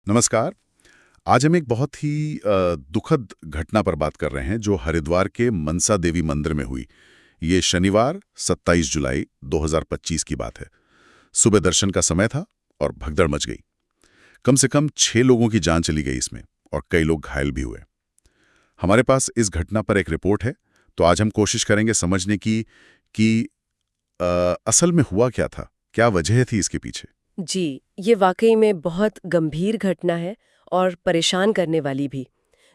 नमस्कार। आज हम एक बहुत ही दुखद घटना पर बात कर रहे हैं जो हरिद्वार के मनसा देवी मंदिर में हुई। ये शनिवार 27 जुलाई 2025 की बात है। सुबह दर्शन का समय था और भगदड़ मच गई। कम से कम 6 लोगों की जान चली गई इसमें और कई लोग घायल भी हुए। हमारे पास इस घटना पर एक रिपोर्ट है, तो आज हम कोशिश करेंगे समझने की कि असल में हुआ क्या था, क्या वजह थी इसके पीछे। जी, ये वाकई में बहुत गंभीर घटना है और परेशान करने वाली भी।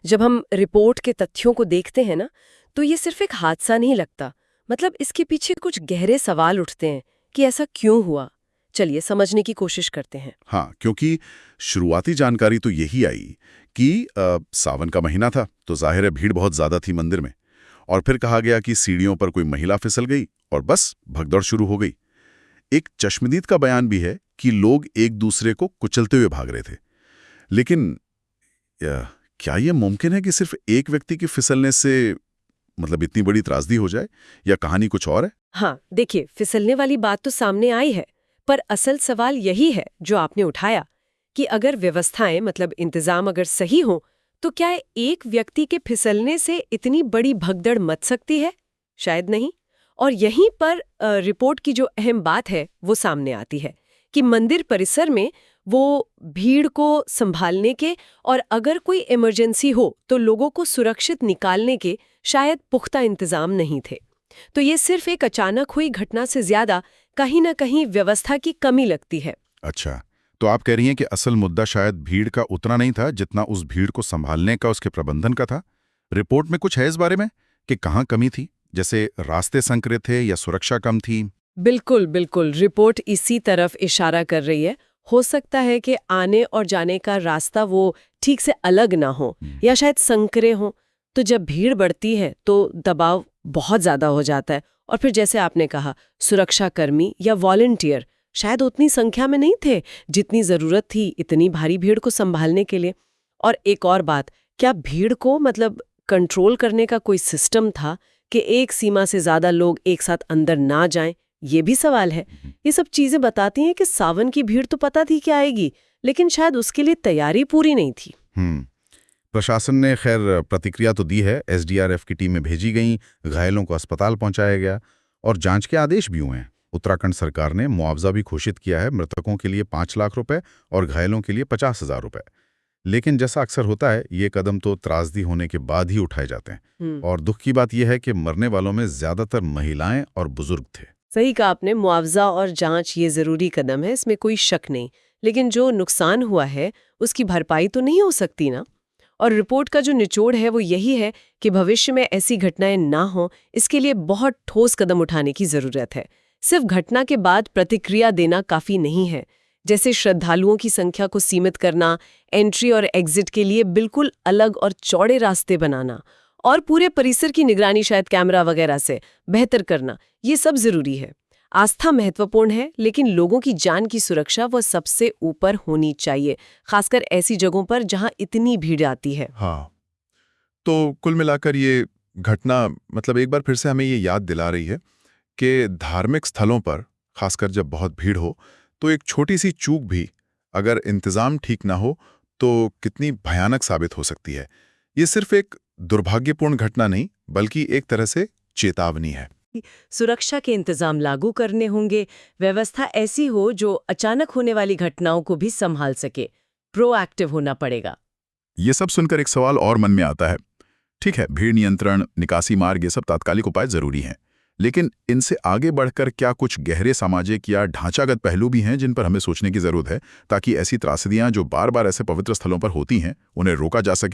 जब हम रिपोर्ट के तथ्यों को देखते हैं ना, तो ये सिर्फ एक हादसा नहीं लगता। मतलब इसके पीछे कुछ गहरे सवाल उठते हैं कि ऐसा क्यों हुआ। चलिए समझने की कोशिश करते हैं। हाँ, क्योंकि शुरुआती जानकारी तो यही आई कि सावन का महीना था, तो जाहिर है भीड़ बहुत ज्यादा थी मंदिर में। और फिर कहा गया कि सीढ़ियों पर कोई महिला फिसल गई और बस भगदड़ शुरू हो गई। एक चश्मदीद का बयान भी है कि लोग एक दूसरे को कुचलते हुए भाग रहे थे। लेकिन क्या यह मुमकिन है कि सिर्फ एक व्यक्ति के फिसलने से मतलब इतनी बड़ी त्रासदी हो जाए, या कहानी कुछ और है? हाँ, देखिए फिसलने वाली बात तो सामने आई है, पर असल सवाल यही है जो आपने उठाया कि अगर व्यवस्थाएं मतलब इंतजाम अगर सही हो, तो क्या एक व्यक्ति के फिसलने से इतनी बड़ी भगदड़ मच सकती है? शायद नहीं। और यहीं पर रिपोर्ट की जो अहम बात है वो सामने आती है कि मंदिर परिसर में वो भीड़ को संभालने के और अगर कोई इमरजेंसी हो तो लोगों को सुरक्षित निकालने के शायद पुख्ता इंतजाम नहीं थे। तो ये सिर्फ एक अचानक हुई घटना से ज्यादा कहीं न कहीं व्यवस्था की कमी लगती है। अच्छा, तो आप कह रही हैं कि असल मुद्दा शायद भीड़ का उतना नहीं था जितना उस भीड़ को संभालने का, उसके प्रबंधन का था। रिपोर्ट में कुछ है इस बारे में कि कहाँ कमी थी, जैसे रास्ते संकरे थे या सुरक्षा कम थी? बिल्कुल बिल्कुल, रिपोर्ट इसी तरफ इशारा कर रही है। हो सकता है कि आने और जाने का रास्ता वो ठीक से अलग ना हो या शायद संकरे हो। तो जब भीड़ बढ़ती है तो दबाव बहुत ज्यादा हो जाता है और फिर जैसे आपने कहा सुरक्षाकर्मी या वॉलंटियर शायद उतनी संख्या में नहीं थे जितनी जरूरत थी इतनी भारी भीड़ को संभालने के लिए। और एक और बात, क्या भीड़ को मतलब कंट्रोल करने का कोई सिस्टम था कि एक सीमा से ज्यादा लोग एक साथ अंदर ना जाएं? ये भी सवाल है। ये सब चीजें बताती हैं कि सावन की भीड़ तो पता थी क्या आएगी, लेकिन शायद उसके लिए तैयारी पूरी नहीं थी। प्रशासन ने खैर प्रतिक्रिया तो दी है, एसडीआरएफ की टीमें भेजी गईं, घायलों को अस्पताल पहुंचाया गया और जांच के आदेश भी हुए हैं। उत्तराखंड सरकार ने मुआवजा भी घोषित किया है, मृतकों के लिए 5 लाख रुपए और घायलों के लिए 50,000 रुपए। लेकिन जैसा अक्सर होता है, ये कदम तो त्रासदी होने के बाद ही उठाए जाते हैं। और दुख की बात यह है कि मरने वालों में ज्यादातर महिलाएं और बुजुर्ग थे। सही कहा आपने, मुआवजा और जांच ये जरूरी कदम है, इसमें कोई शक नहीं। लेकिन जो नुकसान हुआ है उसकी भरपाई तो नहीं हो सकती ना। और रिपोर्ट का जो निचोड़ है वो यही है कि भविष्य में ऐसी घटनाएं ना हो, इसके लिए बहुत ठोस कदम उठाने की जरूरत है। सिर्फ घटना के बाद प्रतिक्रिया देना काफी नहीं है। जैसे श्रद्धालुओं की संख्या को सीमित करना, एंट्री और एग्जिट के लिए बिल्कुल अलग और चौड़े रास्ते बनाना और पूरे परिसर की निगरानी शायद कैमरा वगैरह से बेहतर करना, ये सब जरूरी है। आस्था महत्वपूर्ण है, लेकिन लोगों की जान की सुरक्षा वो सबसे ऊपर होनी चाहिए, खासकर ऐसी जगहों पर जहां इतनी भीड़ आती है। हाँ, तो कुल मिलाकर ये घटना मतलब एक बार फिर से हमें ये याद दिला रही है कि धार्मिक स्थलों पर खासकर जब बहुत भीड़ हो तो एक छोटी सी चूक भी अगर इंतजाम ठीक ना हो तो कितनी भयानक साबित हो सकती है। ये सिर्फ एक दुर्भाग्यपूर्ण घटना नहीं बल्कि एक तरह से चेतावनी है। सुरक्षा के इंतजाम लागू करने होंगे, व्यवस्था ऐसी हो जो अचानक होने वाली घटनाओं को भी संभाल सके। प्रोएक्टिव होना पड़ेगा। ये सब सुनकर एक सवाल और मन में आता है। ठीक है, भीड़ नियंत्रण, निकासी मार्ग, ये सब तात्कालिक उपाय जरूरी हैं, लेकिन इनसे आगे बढ़कर क्या कुछ गहरे सामाजिक या ढांचागत पहलू भी हैं जिन पर हमें सोचने की जरूरत है, ताकि ऐसी त्रासदियां जो बार बार ऐसे पवित्र स्थलों पर होती हैं उन्हें रोका जा सके?